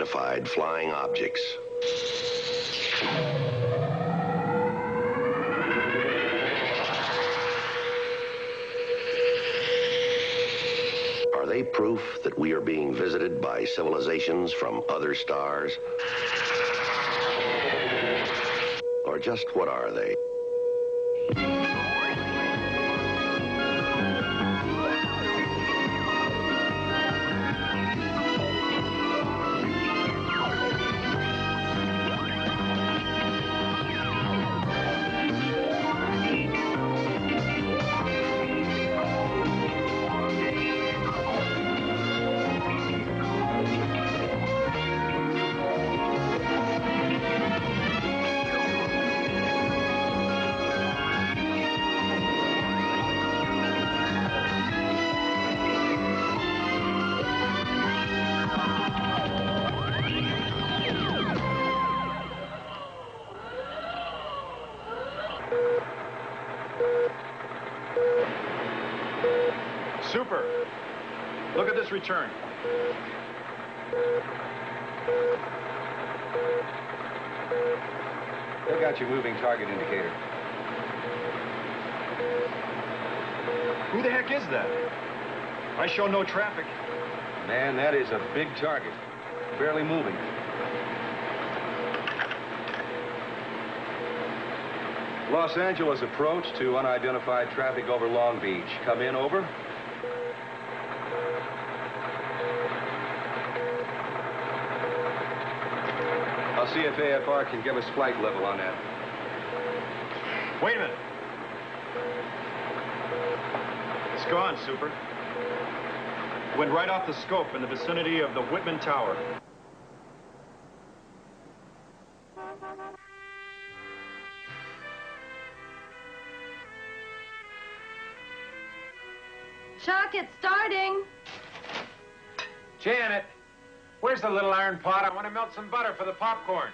unidentified flying objects. Are they proof that we are being visited by civilizations from other stars? Or just what are they? Super. Look at this return. They got your moving target indicator. Who the heck is that? I show no traffic. Man, that is a big target. Barely moving. Los Angeles approach to unidentified traffic over Long Beach. Come in, over. I'll see if AFR can give us flight level on that. Wait a minute. It's gone, Super. Went right off the scope in the vicinity of the Whitman Tower. Chuck, it's starting. Janet, where's the little iron pot? I want to melt some butter for the popcorn.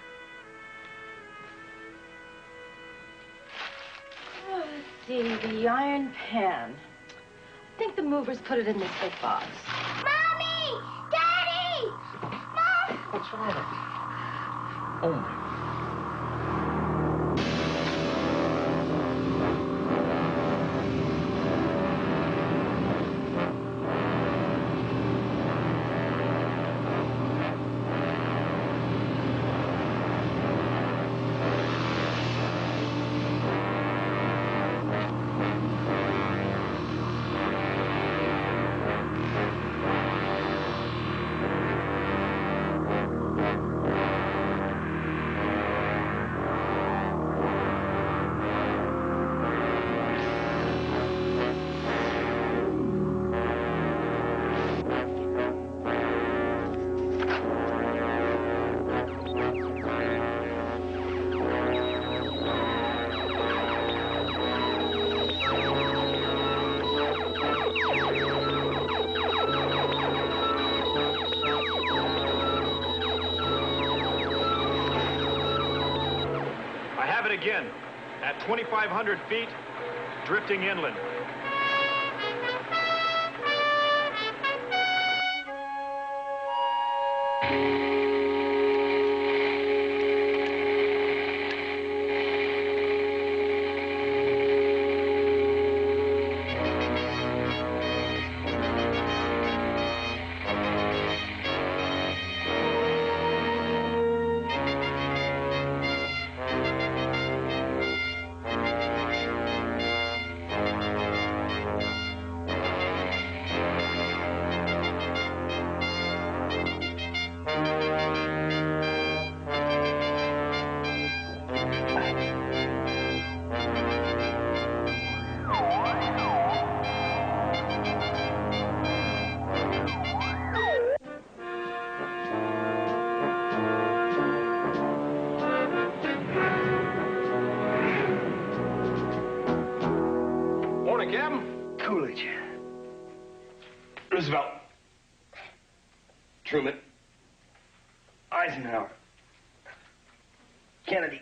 Oh, let's see, the iron pan. I think the movers put it in this big box. Mommy! Daddy! Mom! What's wrong? Oh, my. Again, at 2,500 feet, drifting inland. Coolidge. Roosevelt. Truman. Eisenhower. Kennedy.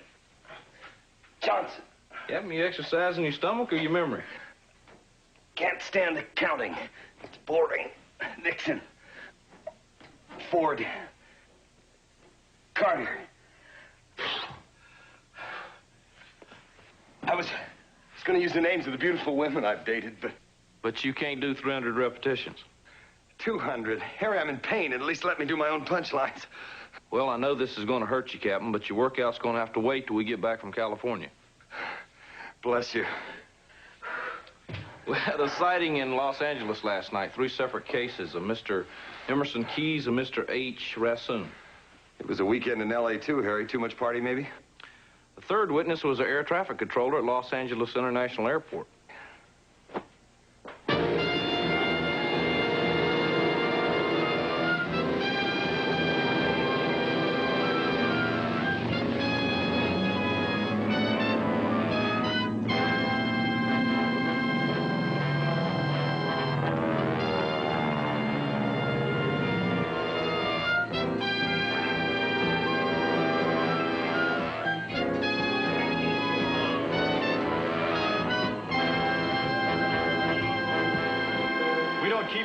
Johnson. You having me exercising your stomach or your memory? Can't stand the counting. It's boring. Nixon. Ford. Carter. I was going to use the names of the beautiful women I've dated, but... But you can't do 300 repetitions. 200. Harry, I'm in pain. At least let me do my own punchlines. Well, I know this is going to hurt you, Captain, but your workout's going to have to wait till we get back from California. Bless you. We had a sighting in Los Angeles last night. 3 separate cases of Mr. Emerson Keyes and Mr. H. Rassoon. It was a weekend in L.A. too, Harry. Too much party, maybe? The third witness was an air traffic controller at Los Angeles International Airport.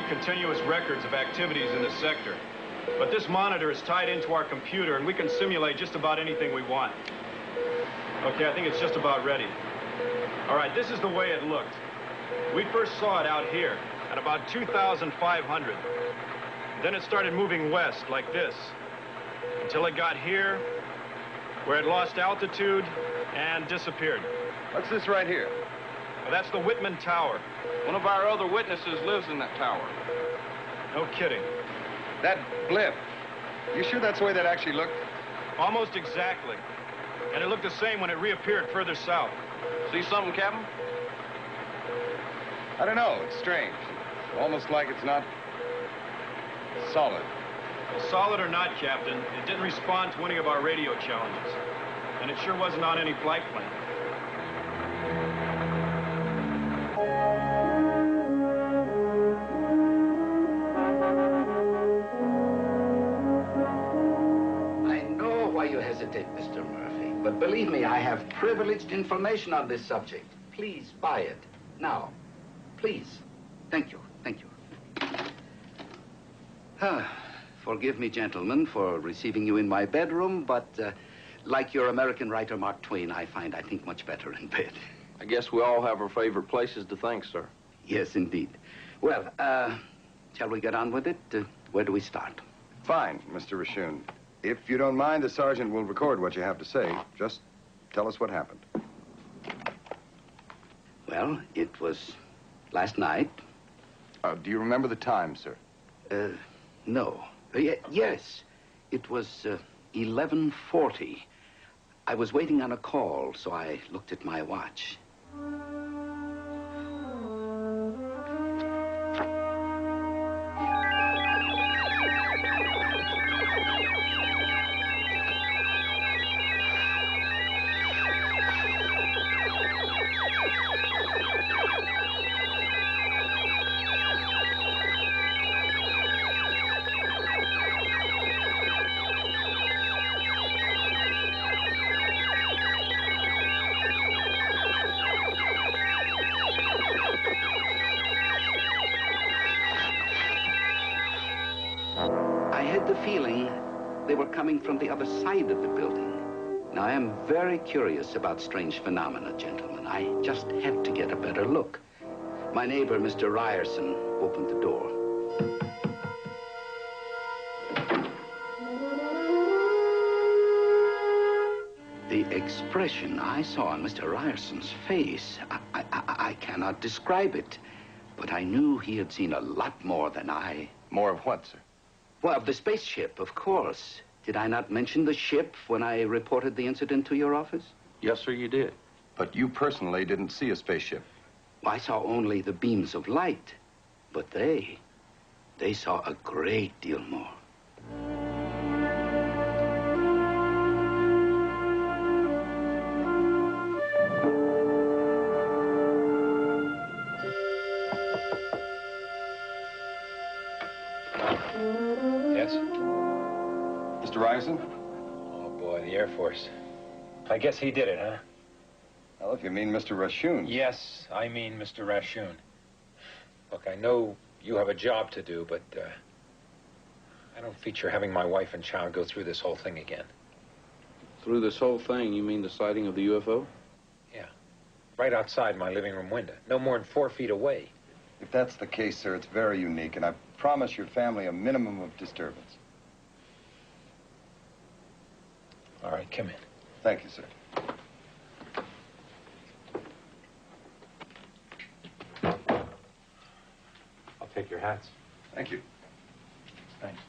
Continuous records of activities in the sector. But this monitor is tied into our computer, and we can simulate just about anything we want. Okay, I think it's just about ready. All right, this is the way it looked. We first saw it out here at about 2,500. Then it started moving west like this until it got here, where it lost altitude and disappeared. What's this right here? Well, that's the Whitman Tower. One of our other witnesses lives in that tower. No kidding. That blip. You sure that's the way that actually looked? Almost exactly. And it looked the same when it reappeared further south. See something, Captain? I don't know. It's strange. Almost like it's not solid. Well, solid or not, Captain, it didn't respond to any of our radio challenges. And it sure wasn't on any flight plan. Mr. Murphy, but believe me, I have privileged information on this subject. Please buy it. Now. Please. Thank you. Thank you. Forgive me, gentlemen, for receiving you in my bedroom, but like your American writer Mark Twain, I think much better in bed. I guess we all have our favorite places to think, sir. Yes, indeed. Well, shall we get on with it? Where do we start? Fine, Mr. Rassoon. If you don't mind, the sergeant will record what you have to say. Just tell us what happened. Well, it was last night. Do you remember the time, sir? No. Yes. It was 11:40. I was waiting on a call, so I looked at my watch. Coming from the other side of the building. Now, I am very curious about strange phenomena, gentlemen. I just had to get a better look. My neighbor, Mr. Ryerson, opened the door. The expression I saw on Mr. Ryerson's face, I cannot describe it. But I knew he had seen a lot more than I. More of what, sir? Well, of the spaceship, of course. Did I not mention the ship when I reported the incident to your office? Yes, sir, you did. But you personally didn't see a spaceship. Well, I saw only the beams of light. But they saw a great deal more. Yes? Mr. Ryerson? Oh, boy, the Air Force. I guess he did it, huh? Well, if you mean Mr. Rassoon. Yes, I mean Mr. Rassoon. Look, I know you have a job to do, but I don't feature having my wife and child go through this whole thing again. Through this whole thing, you mean the sighting of the UFO? Yeah. Right outside my living room window. No more than 4 feet away. If that's the case, sir, it's very unique, and I promise your family a minimum of disturbance. All right, come in. Thank you, sir. I'll take your hats. Thank you. Thanks.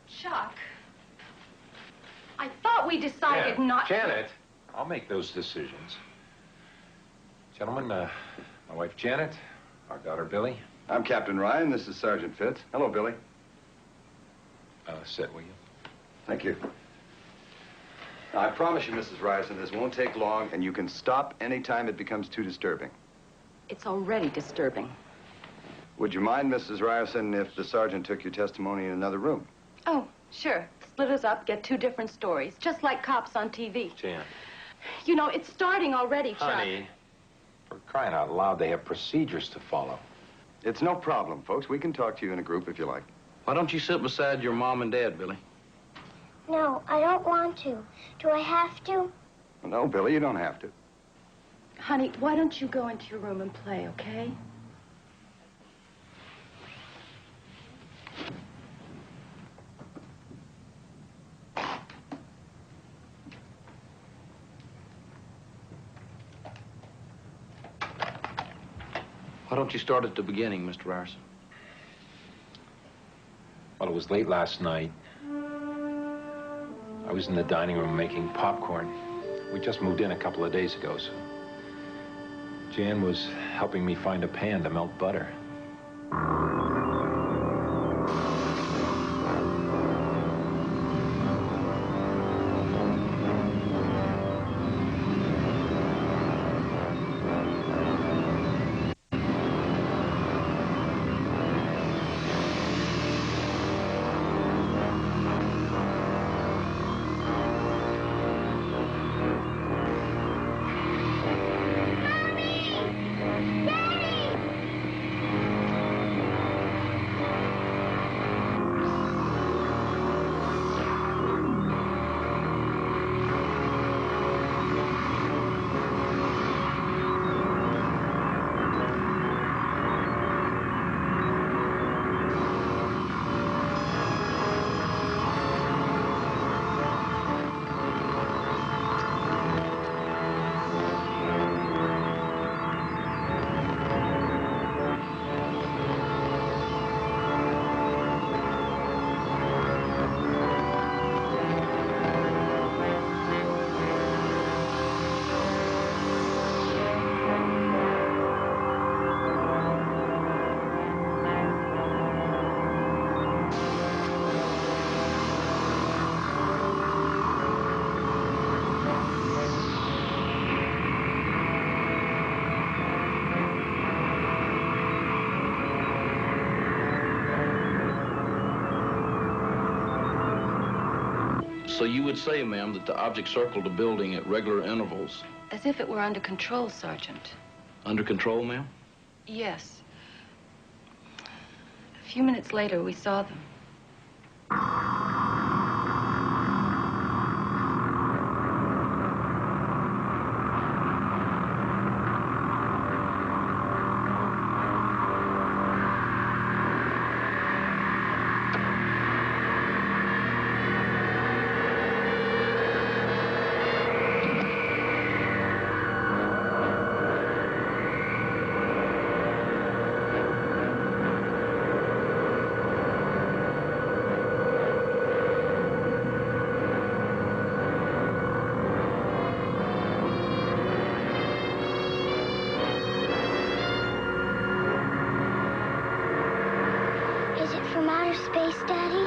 Chuck, I thought we decided not to... Janet, I'll make those decisions. Gentlemen, my wife Janet, our daughter Billy. I'm Captain Ryan. This is Sergeant Fitz. Hello, Billy. Sit, will you? Thank you. Now, I promise you, Mrs. Ryerson, this won't take long, and you can stop anytime it becomes too disturbing. It's already disturbing. Would you mind, Mrs. Ryerson, if the sergeant took your testimony in another room? Oh, sure. Split us up, get 2 different stories, just like cops on TV. Jan. You know, it's starting already, Chuck. Honey, for crying out loud, they have procedures to follow. It's no problem, folks. We can talk to you in a group if you like. Why don't you sit beside your mom and dad, Billy? No, I don't want to. Do I have to? No, Billy, you don't have to. Honey, why don't you go into your room and play, okay? Why don't you start at the beginning, Mr. Ryerson? Well, it was late last night. I was in the dining room making popcorn. We just moved in a couple of days ago, so Jan was helping me find a pan to melt butter. So you would say, ma'am, that the object circled the building at regular intervals. As if it were under control, Sergeant. Under control, ma'am? Yes. A few minutes later, we saw them. Is it from outer space, Daddy?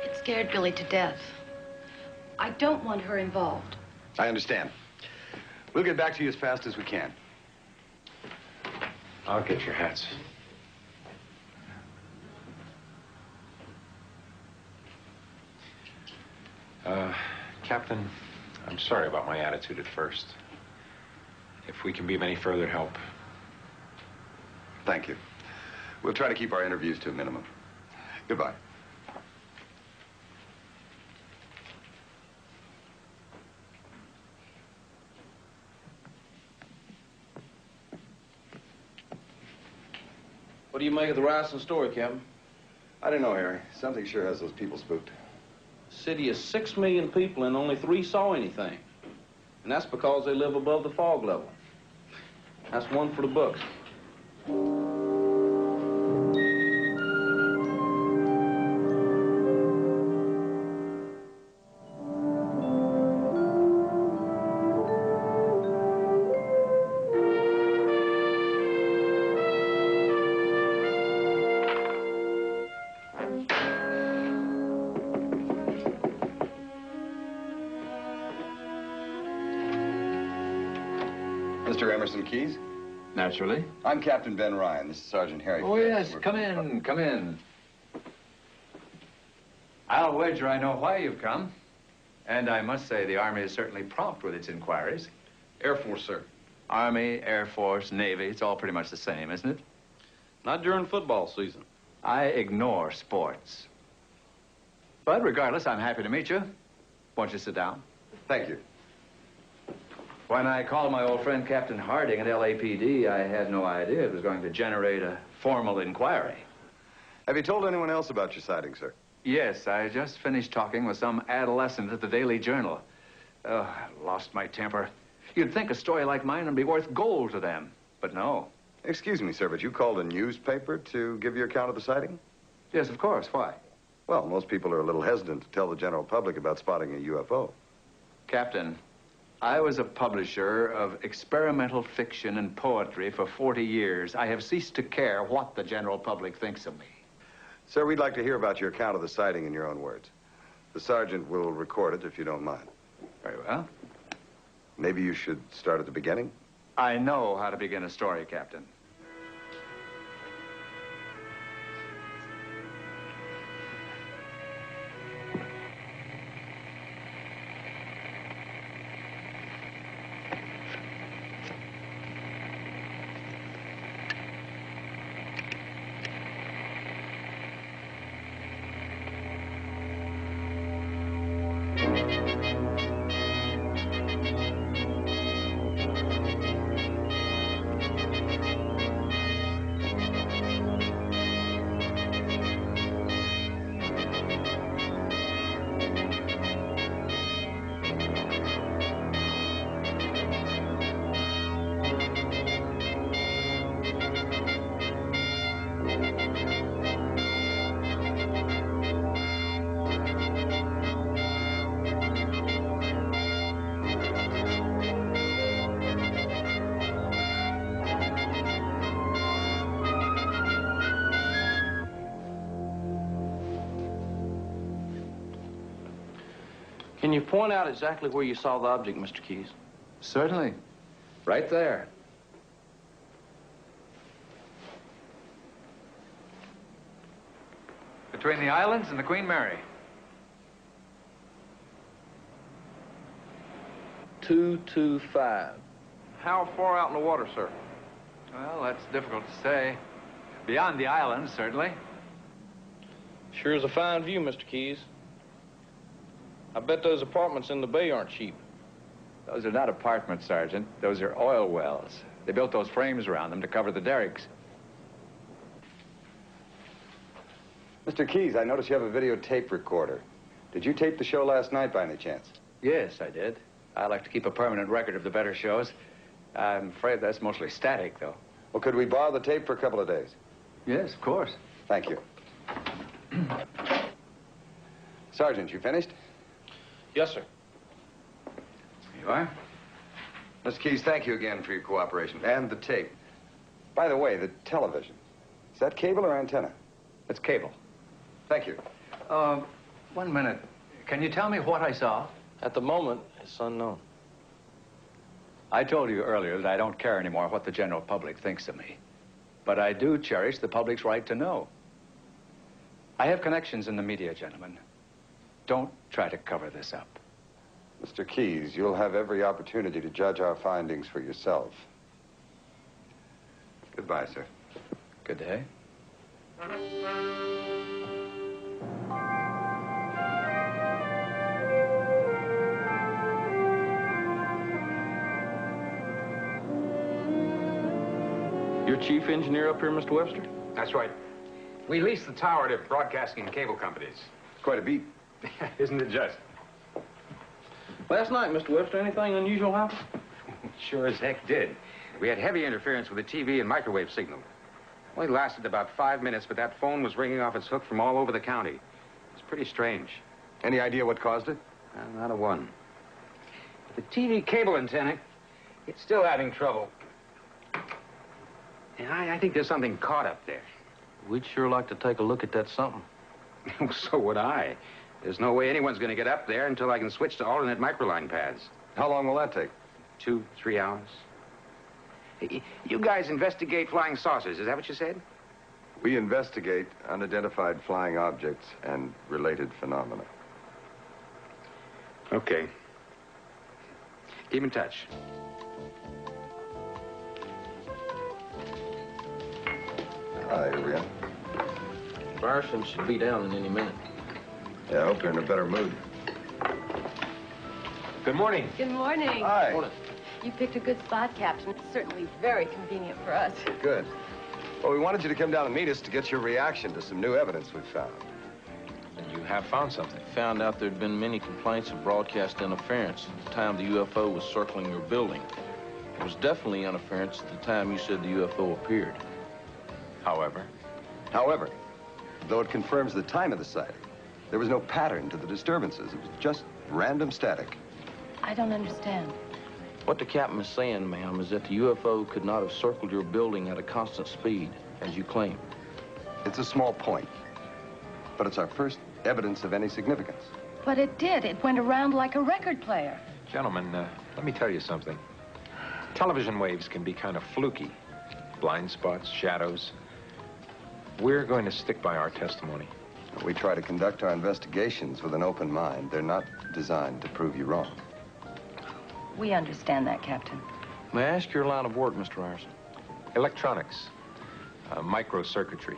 It scared Billy to death. I don't want her involved. I understand. We'll get back to you as fast as we can. I'll get your hats. Captain, I'm sorry about my attitude at first. If we can be of any further help. Thank you. We'll try to keep our interviews to a minimum. Goodbye. What do you make of the Ryerson story, Captain? I don't know, Harry. Something sure has those people spooked. City of 6 million people and only 3 saw anything. And that's because they live above the fog level. That's one for the books. Mr. Emerson Keys? Naturally. I'm Captain Ben Ryan. This is Sergeant Harry. Oh, Phillips. yes. Come in. Come in. I'll wager I know why you've come. And I must say the Army is certainly prompt with its inquiries. Air Force, sir. Army, Air Force, Navy, it's all pretty much the same, isn't it? Not during football season. I ignore sports. But regardless, I'm happy to meet you. Won't you sit down? Thank you. When I called my old friend Captain Harding at LAPD, I had no idea it was going to generate a formal inquiry. Have you told anyone else about your sighting, sir? Yes, I just finished talking with some adolescent at the Daily Journal. Oh, I lost my temper. You'd think a story like mine would be worth gold to them, but no. Excuse me, sir, but you called a newspaper to give your account of the sighting? Yes, of course. Why? Well, most people are a little hesitant to tell the general public about spotting a UFO. Captain, I was a publisher of experimental fiction and poetry for 40 years. I have ceased to care what the general public thinks of me. Sir, we'd like to hear about your account of the sighting in your own words. The sergeant will record it if you don't mind. Very well. Maybe you should start at the beginning? I know how to begin a story, Captain. Can you point out exactly where you saw the object, Mr. Keys? Certainly. Right there. Between the islands and the Queen Mary. 225. How far out in the water, sir? Well, that's difficult to say. Beyond the islands, certainly. Sure is a fine view, Mr. Keys. I bet those apartments in the bay aren't cheap. Those are not apartments, Sergeant. Those are oil wells. They built those frames around them to cover the derricks. Mr. Keys, I notice you have a videotape recorder. Did you tape the show last night by any chance? Yes, I did. I like to keep a permanent record of the better shows. I'm afraid that's mostly static, though. Well, could we borrow the tape for a couple of days? Yes, of course. Thank you. Sergeant, you finished? Yes, sir. Here you are. Mr. Keys, thank you again for your cooperation. And the tape. By the way, the television. Is that cable or antenna? It's cable. Thank you. 1 minute. Can you tell me what I saw? At the moment, it's unknown. I told you earlier that I don't care anymore what the general public thinks of me. But I do cherish the public's right to know. I have connections in the media, gentlemen. Don't try to cover this up. Mr. Keyes, you'll have every opportunity to judge our findings for yourself. Goodbye, sir. Good day. You're chief engineer up here, Mr. Webster? That's right. We leased the tower to broadcasting and cable companies. It's quite a beat. Isn't it just? Last night, Mr. Webster, anything unusual happen? Sure as heck did. We had heavy interference with the TV and microwave signal. Well, it lasted about 5 minutes, but that phone was ringing off its hook from all over the county. It's pretty strange. Any idea what caused it? Not a one. The TV cable antenna, it's still having trouble. And I think there's something caught up there. We'd sure like to take a look at that something. So would I. There's no way anyone's going to get up there until I can switch to alternate microline pads. How long will that take? 2-3 hours. You guys investigate flying saucers, is that what you said? We investigate unidentified flying objects and related phenomena. Okay. Keep in touch. Hi, Ria. Ryerson should be down in any minute. Yeah, I hope you're in a better mood. Good morning. Good morning. Hi. Morning. You picked a good spot, Captain. It's certainly very convenient for us. Good. Well, we wanted you to come down and meet us to get your reaction to some new evidence we've found. And you have found something. Found out there'd been many complaints of broadcast interference at the time the UFO was circling your building. It was definitely interference at the time you said the UFO appeared. However, though it confirms the time of the sighting, there was no pattern to the disturbances. It was just random static. I don't understand. What the captain is saying, ma'am, is that the UFO could not have circled your building at a constant speed, as you claim. It's a small point, but it's our first evidence of any significance. But it did. It went around like a record player. gentlemen, let me tell you something. Television waves can be kind of fluky. Blind spots, shadows. We're going to stick by our testimony. We try to conduct our investigations with an open mind. They're not designed to prove you wrong. We understand that, Captain. May I ask your line of work, Mr. Ryerson? Electronics, microcircuitry.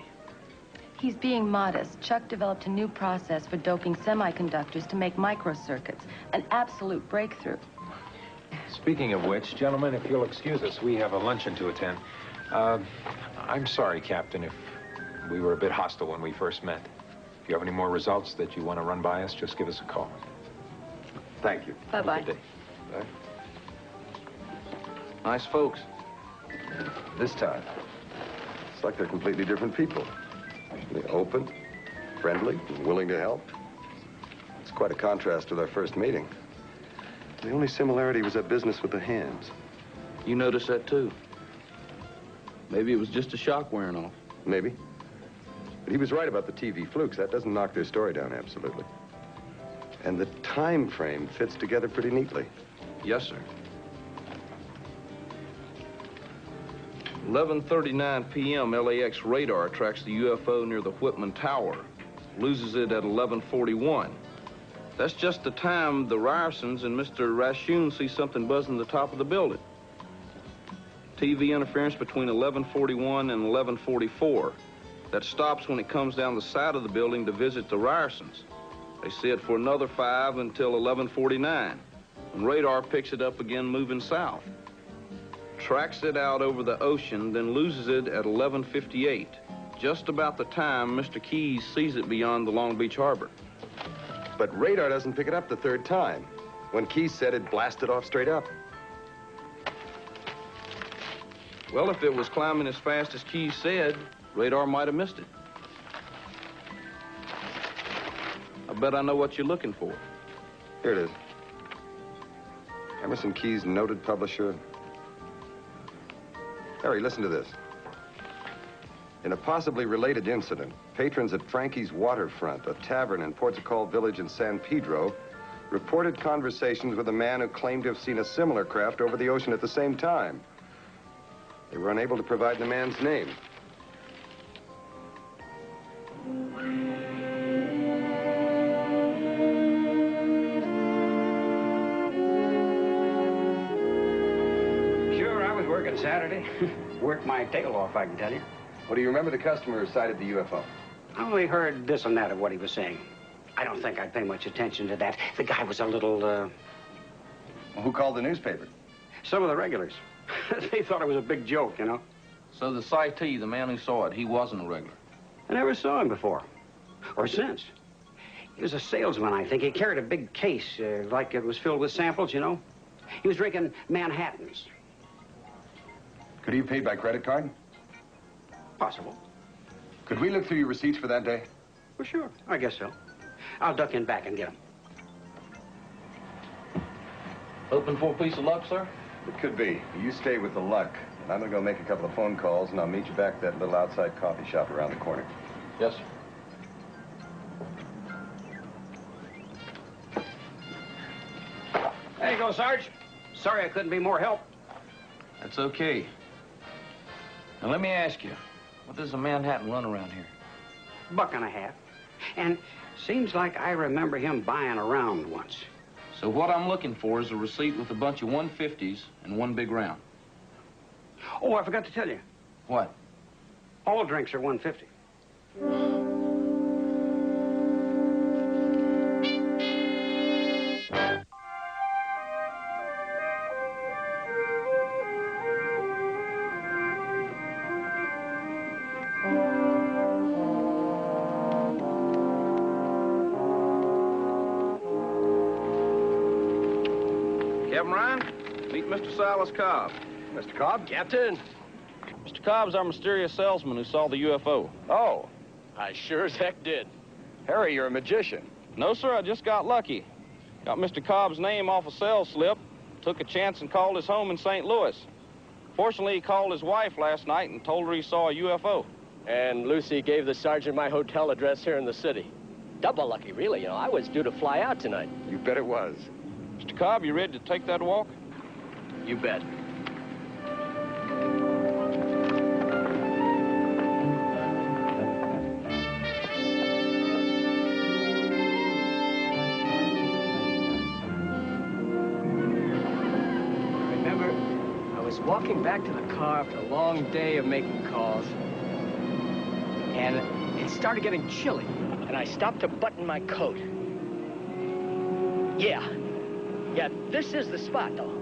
He's being modest. Chuck developed a new process for doping semiconductors to make microcircuits. An absolute breakthrough. Speaking of which, gentlemen, if you'll excuse us, we have a luncheon to attend. I'm sorry, Captain, if we were a bit hostile when we first met. If you have any more results that you want to run by us, just give us a call. Thank you. Bye-bye. Good day. Bye. Nice folks. This time, it's like they're completely different people. They're open, friendly, and willing to help. It's quite a contrast with our first meeting. The only similarity was that business with the hands. You noticed that, too. Maybe it was just a shock wearing off. Maybe. But he was right about the TV flukes. That doesn't knock their story down absolutely. And the time frame fits together pretty neatly. Yes, sir. 11:39 p.m., LAX radar tracks the UFO near the Whitman Tower. Loses it at 11:41. That's just the time the Ryersons and Mr. Rashun see something buzzing the top of the building. TV interference between 11:41 and 11:44. That stops when it comes down the side of the building to visit the Ryersons. They see it for another 5 until 11:49. And radar picks it up again moving south. Tracks it out over the ocean, then loses it at 11:58. Just about the time Mr. Keyes sees it beyond the Long Beach harbor. But radar doesn't pick it up the third time. When Keyes said it blasted off straight up. Well, if it was climbing as fast as Keyes said, radar might have missed it. I bet I know what you're looking for. Here it is. Emerson Keyes, noted publisher. Harry, listen to this. In a possibly related incident, patrons at Frankie's Waterfront, a tavern in Portugal Village in San Pedro, reported conversations with a man who claimed to have seen a similar craft over the ocean at the same time. They were unable to provide the man's name. working Saturday. Worked my tail off, I can tell you. Well, do you remember the customer who sighted the UFO? I only heard this and that of what he was saying. I don't think I'd pay much attention to that. The guy was a little, Well, who called the newspaper? Some of the regulars. They thought it was a big joke, you know. So the citee, the man who saw it, he wasn't a regular? I never saw him before. Or since. He was a salesman, I think. He carried a big case, like it was filled with samples, you know. He was drinking Manhattans. Could he have paid by credit card? Possible. Could we look through your receipts for that day? Well, sure. I guess so. I'll duck in back and get him. Open for a piece of luck, sir? It could be. You stay with the luck. And I'm going to go make a couple of phone calls, and I'll meet you back at that little outside coffee shop around the corner. Yes, sir. There you go, Sarge. Sorry I couldn't be more help. That's okay. Now, let me ask you, what does a Manhattan run around here? $1.50. And seems like I remember him buying around once. So what I'm looking for is a receipt with a bunch of 150s and one big round. Oh, I forgot to tell you. What? All drinks are 150. Captain Ryan, meet Mr. Silas Cobb. Mr. Cobb? Captain. Mr. Cobb's our mysterious salesman who saw the UFO. Oh, I sure as heck did. Harry, you're a magician. No, sir, I just got lucky. Got Mr. Cobb's name off a sales slip, took a chance and called his home in St. Louis. Fortunately, he called his wife last night and told her he saw a UFO. And Lucy gave the sergeant my hotel address here in the city. Double lucky, really. You know, I was due to fly out tonight. You bet it was. Mr. Cobb, you ready to take that walk? You bet. Remember, I was walking back to the car after a long day of making calls, and it started getting chilly, and I stopped to button my coat. Yeah, this is the spot, though.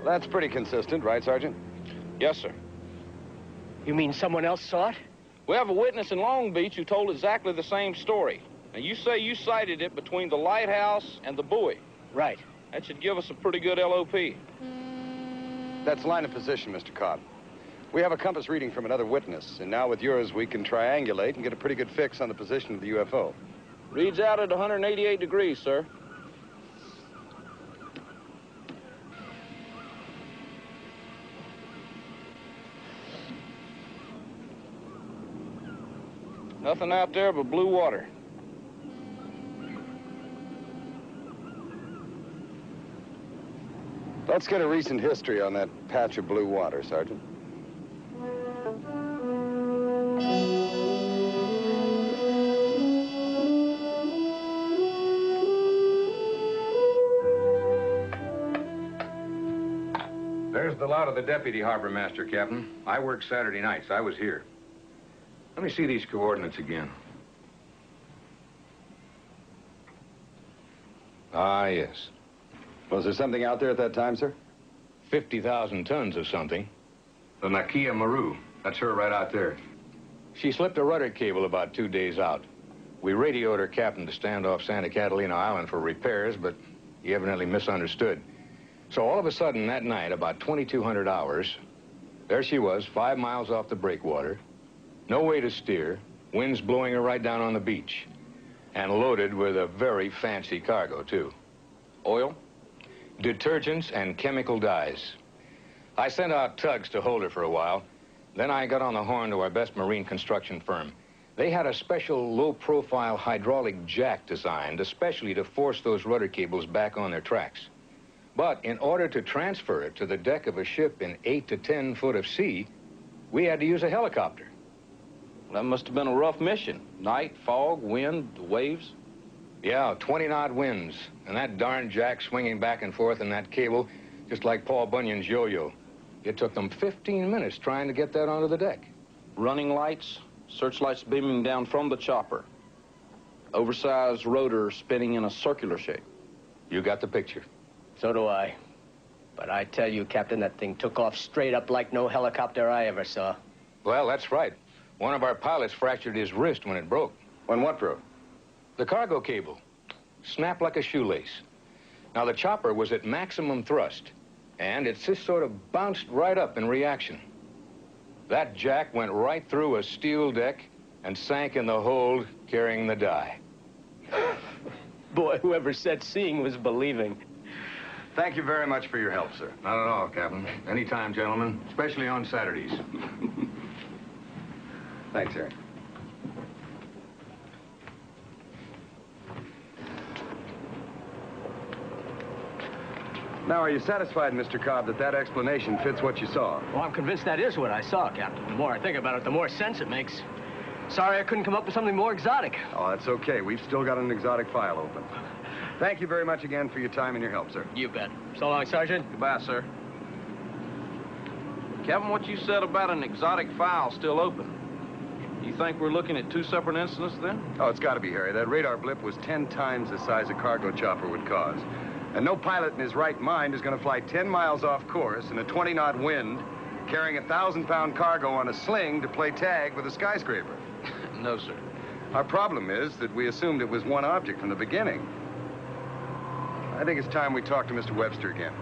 That's pretty consistent, right, Sergeant? Yes, sir. You mean someone else saw it? We have a witness in Long Beach who told exactly the same story. Now, you say you sighted it between the lighthouse and the buoy. Right. That should give us a pretty good LOP. That's line of position, Mr. Cobb. We have a compass reading from another witness, and now with yours, we can triangulate and get a pretty good fix on the position of the UFO. Reads out at 188 degrees, sir. Nothing out there but blue water. Let's get a recent history on that patch of blue water, Sergeant. There's the lot of the deputy harbor master, Captain. I work Saturday nights. I was here. Let me see these coordinates again. Ah, yes. Was there something out there at that time, sir? 50,000 tons of something. The Nakia Maru. That's her right out there. She slipped a rudder cable about 2 days out. We radioed her captain to stand off Santa Catalina Island for repairs, but he evidently misunderstood. So all of a sudden that night, about 2200 hours, there she was, 5 miles off the breakwater, no way to steer, winds blowing her right down on the beach, and loaded with a very fancy cargo, too. Oil? Detergents and chemical dyes. I sent out tugs to hold her for a while. Then I got on the horn to our best marine construction firm. They had a special low-profile hydraulic jack designed especially to force those rudder cables back on their tracks. But in order to transfer it to the deck of a ship in 8 to 10 foot of sea, we had to use a helicopter. That must have been a rough mission. Night, fog, wind, waves. Yeah, 20-knot winds, and that darn jack swinging back and forth in that cable, just like Paul Bunyan's yo-yo. It took them 15 minutes trying to get that onto the deck. Running lights, searchlights beaming down from the chopper. Oversized rotor spinning in a circular shape. You got the picture. So do I. But I tell you, Captain, that thing took off straight up like no helicopter I ever saw. Well, that's right. One of our pilots fractured his wrist when it broke. When what broke? The cargo cable. Snapped like a shoelace. Now, the chopper was at maximum thrust, and it just sort of bounced right up in reaction. That jack went right through a steel deck and sank in the hold, carrying the die. Boy, whoever said seeing was believing. Thank you very much for your help, sir. Not at all, Captain. Anytime, gentlemen, especially on Saturdays. Thanks, Harry. Now, are you satisfied, Mr. Cobb, that that explanation fits what you saw? Well, I'm convinced that is what I saw, Captain. The more I think about it, the more sense it makes. Sorry I couldn't come up with something more exotic. Oh, that's okay. We've still got an exotic file open. Thank you very much again for your time and your help, sir. You bet. So long, Sergeant. Goodbye, sir. Captain, what you said about an exotic file still open. You think we're looking at two separate incidents then? Oh, it's got to be, Harry. That radar blip was 10 times the size a cargo chopper would cause. And no pilot in his right mind is going to fly 10 miles off course in a 20-knot wind, carrying a 1,000-pound cargo on a sling to play tag with a skyscraper. No, sir. Our problem is that we assumed it was one object from the beginning. I think it's time we talk to Mr. Webster again.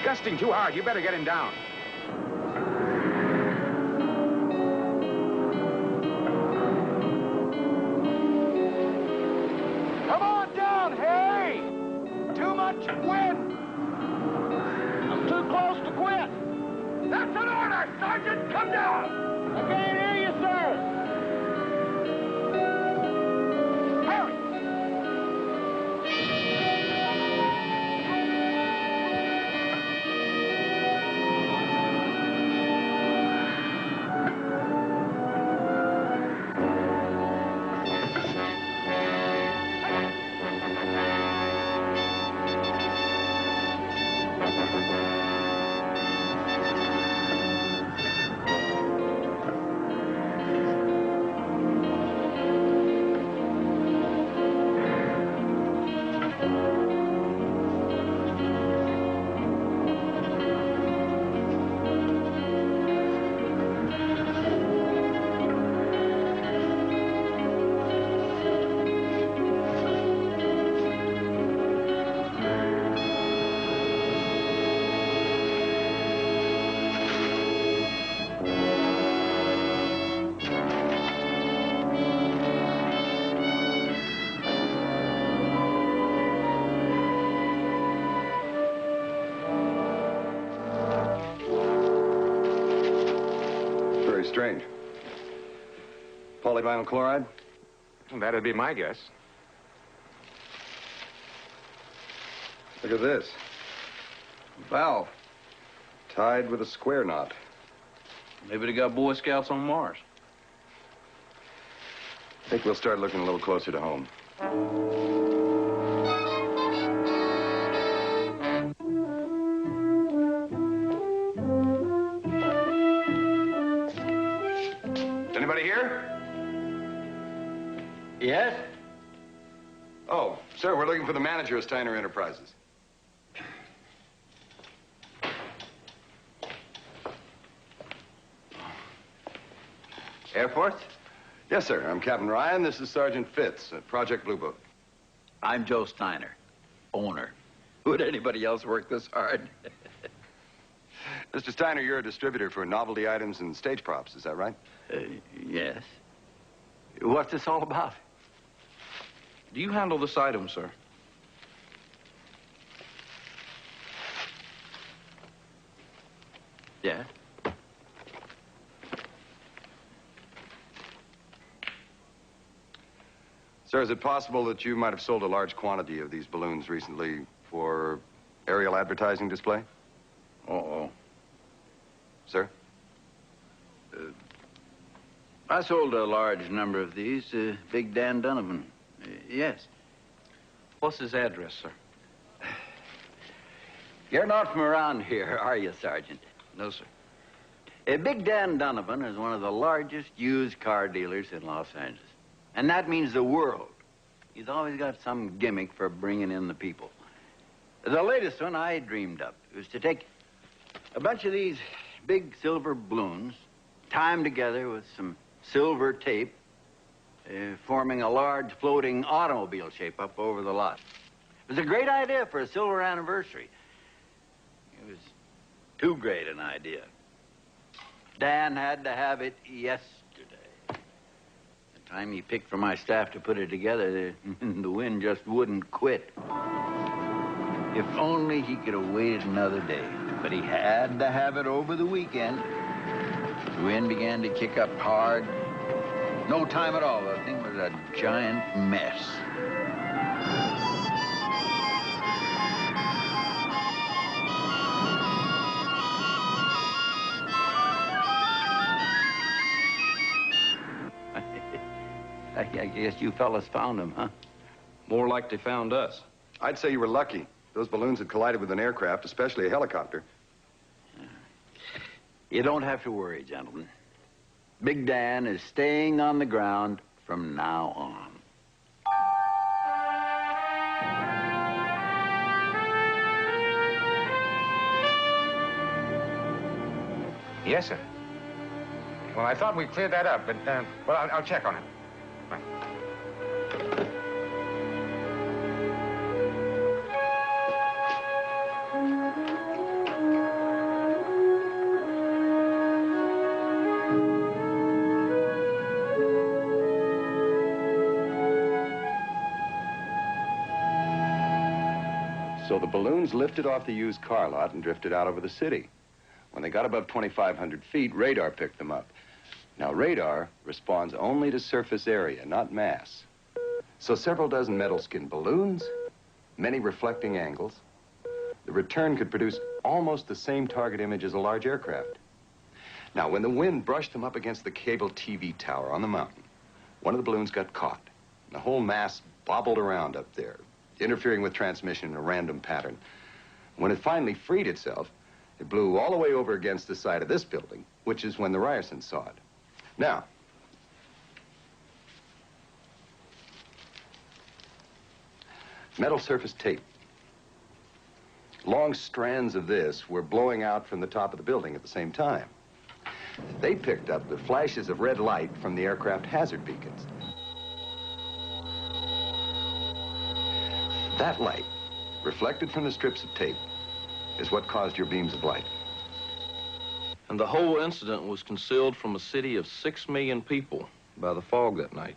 Gusting too hard. You better get him down. Come on down, Harry! Too much wind! I'm too close to quit. That's an order, Sergeant! Come down! I can't hear you, sir! Harry! Very strange. Polyvinyl chloride? That'd be my guess. Look at this. Valve. Tied with a square knot. Maybe they got Boy Scouts on Mars. I think we'll start looking a little closer to home. Anybody here? Yes? Oh, sir, we're looking for the manager of Steiner Enterprises. Air Force? Yes, sir. I'm Captain Ryan. This is Sergeant Fitz at Project Blue Book. I'm Joe Steiner, owner. Would anybody else work this hard? Mr. Steiner, you're a distributor for novelty items and stage props, is that right? Yes. What's this all about? Do you handle this item, sir? Yeah. Sir, is it possible that you might have sold a large quantity of these balloons recently for aerial advertising display? Uh-oh. Sir? I sold a large number of these to Big Dan Donovan. Yes. What's his address, sir? You're not from around here, are you, Sergeant? No, sir. Big Dan Donovan is one of the largest used car dealers in Los Angeles. And that means the world. He's always got some gimmick for bringing in the people. The latest one I dreamed up was to take a bunch of these big silver balloons, tie them together with some silver tape, forming a large floating automobile shape up over the lot. It was a great idea for a silver anniversary. It was too great an idea. Dan had to have it yesterday. The time he picked for my staff to put it together, the wind just wouldn't quit. If only he could have waited another day. But he had to have it over the weekend. The wind began to kick up hard. No time at all. The thing was a giant mess. I guess you fellas found him, huh? More like they found us. I'd say you were lucky. Those balloons had collided with an aircraft, especially a helicopter. You don't have to worry, gentlemen. Big Dan is staying on the ground from now on. Yes, sir. Well, I thought we cleared that up, but, well, I'll check on it. Bye. So the balloons lifted off the used car lot and drifted out over the city. When they got above 2,500 feet, radar picked them up. Now, radar responds only to surface area, not mass. So several dozen metal-skinned balloons, many reflecting angles. The return could produce almost the same target image as a large aircraft. Now, when the wind brushed them up against the cable TV tower on the mountain, one of the balloons got caught. And the whole mass bobbled around up there, interfering with transmission in a random pattern. When it finally freed itself, it blew all the way over against the side of this building, which is when the Ryersons saw it. Now, metal surface tape. Long strands of this were blowing out from the top of the building at the same time. They picked up the flashes of red light from the aircraft hazard beacons. That light, reflected from the strips of tape, is what caused your beams of light. And the whole incident was concealed from a city of 6 million people by the fog that night.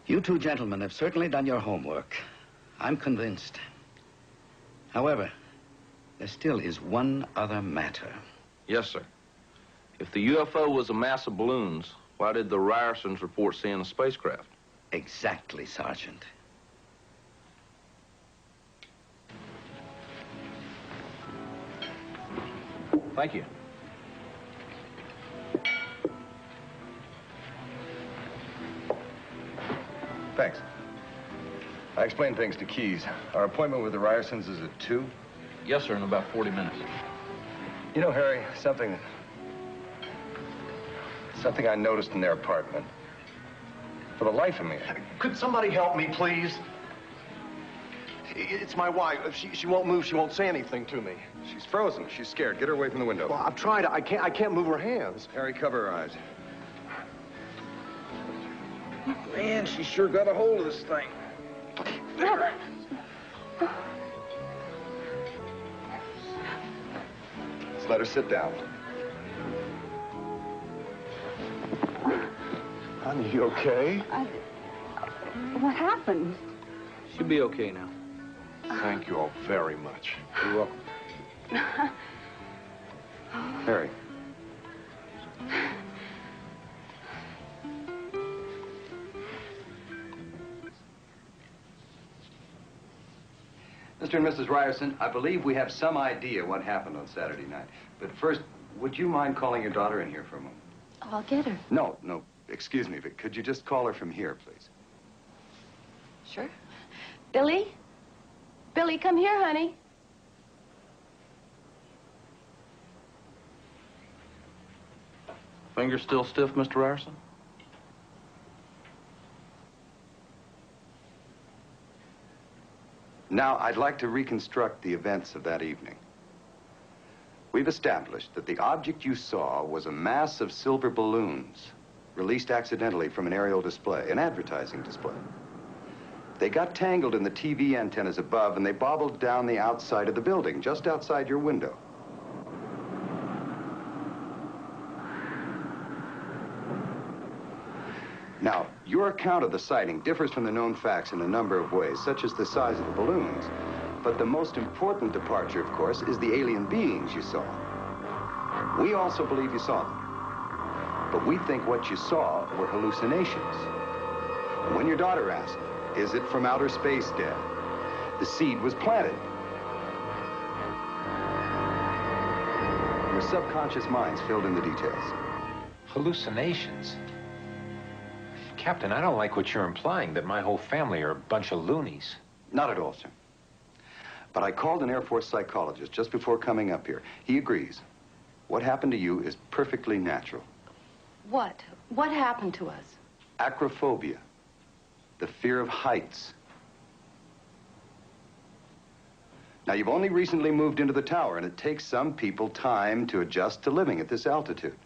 You two gentlemen have certainly done your homework. I'm convinced. However, there still is one other matter. Yes, sir. If If the UFO was a mass of balloons, why did the Ryersons report seeing a spacecraft? Exactly, Sergeant. Thank you. Thanks. I explained things to Keyes. Our appointment with the Ryersons is at 2. Yes, sir, in about 40 minutes. You know, Harry, something I noticed in their apartment. For the life of me. Could somebody help me, please? It's my wife. She won't move. She won't say anything to me. She's frozen. She's scared. Get her away from the window. Well, I've tried. I can't move her hands. Harry, cover her eyes. Man, she sure got a hold of this thing. There. Let's let her sit down. Honey, you okay? What happened? She'll be okay now. Thank you all very much. You're welcome. Harry. Mr. and Mrs. Ryerson, I believe we have some idea what happened on Saturday night. But first, would you mind calling your daughter in here for a moment? Oh, I'll get her. No, excuse me, but could you just call her from here, please? Sure. Billy? Billy, come here, honey. Finger still stiff, Mr. Ryerson? Now, I'd like to reconstruct the events of that evening. We've established that the object you saw was a mass of silver balloons released accidentally from an aerial display, an advertising display. They got tangled in the TV antennas above, and they bobbled down the outside of the building, just outside your window. Now, your account of the sighting differs from the known facts in a number of ways, such as the size of the balloons. But the most important departure, of course, is the alien beings you saw. We also believe you saw them. But we think what you saw were hallucinations. And when your daughter asked, "Is it from outer space, Dad?" the seed was planted. Your subconscious minds filled in the details. Hallucinations? Captain, I don't like what you're implying, that my whole family are a bunch of loonies. Not at all, sir. But I called an Air Force psychologist just before coming up here. He agrees. What happened to you is perfectly natural. What? What happened to us? Acrophobia. The fear of heights. Now, you've only recently moved into the tower, and it takes some people time to adjust to living at this altitude.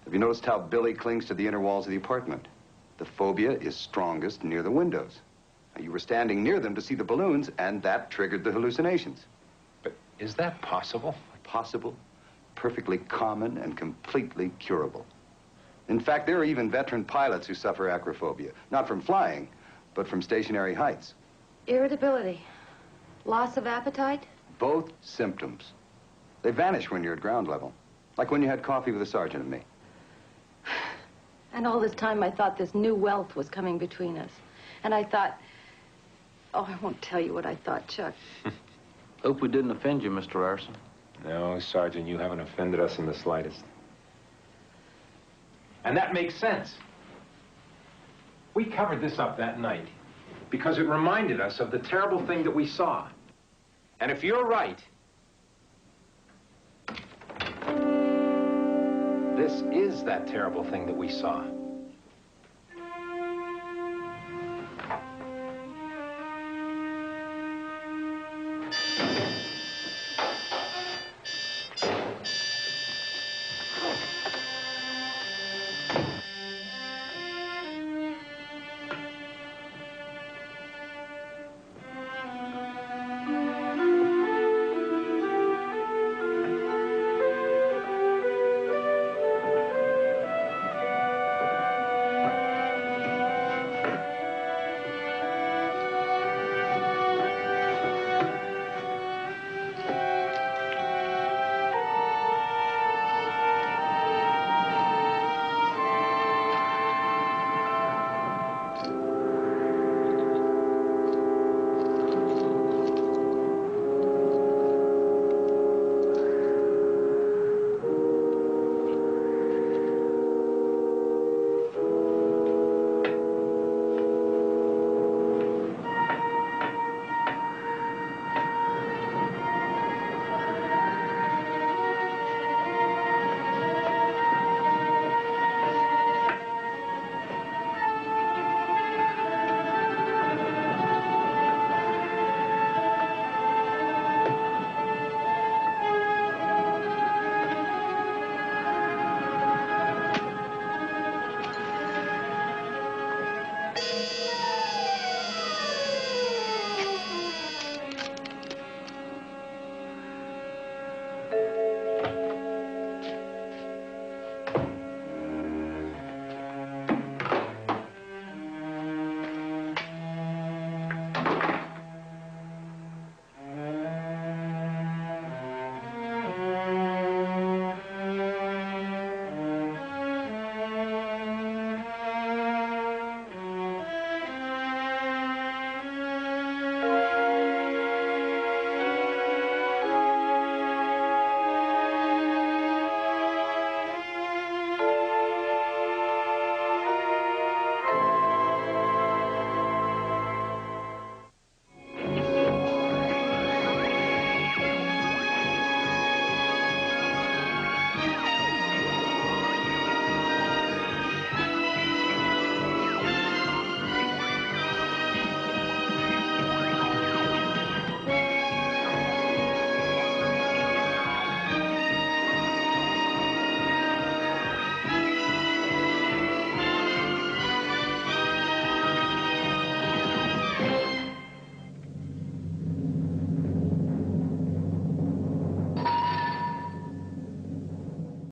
Have you noticed how Billy clings to the inner walls of the apartment? The phobia is strongest near the windows. Now, you were standing near them to see the balloons, and that triggered the hallucinations. But is that possible? Possible, perfectly common, and completely curable. In fact, there are even veteran pilots who suffer acrophobia, not from flying, but from stationary heights. Irritability. Loss of appetite? Both symptoms. They vanish when you're at ground level, like when you had coffee with the sergeant and me. And all this time I thought this new wealth was coming between us. And I thought, oh, I won't tell you what I thought, Chuck. Hope we didn't offend you, Mr. Ryerson. No, Sergeant, you haven't offended us in the slightest. And that makes sense. We covered this up that night because it reminded us of the terrible thing that we saw. And if you're right, this is that terrible thing that we saw.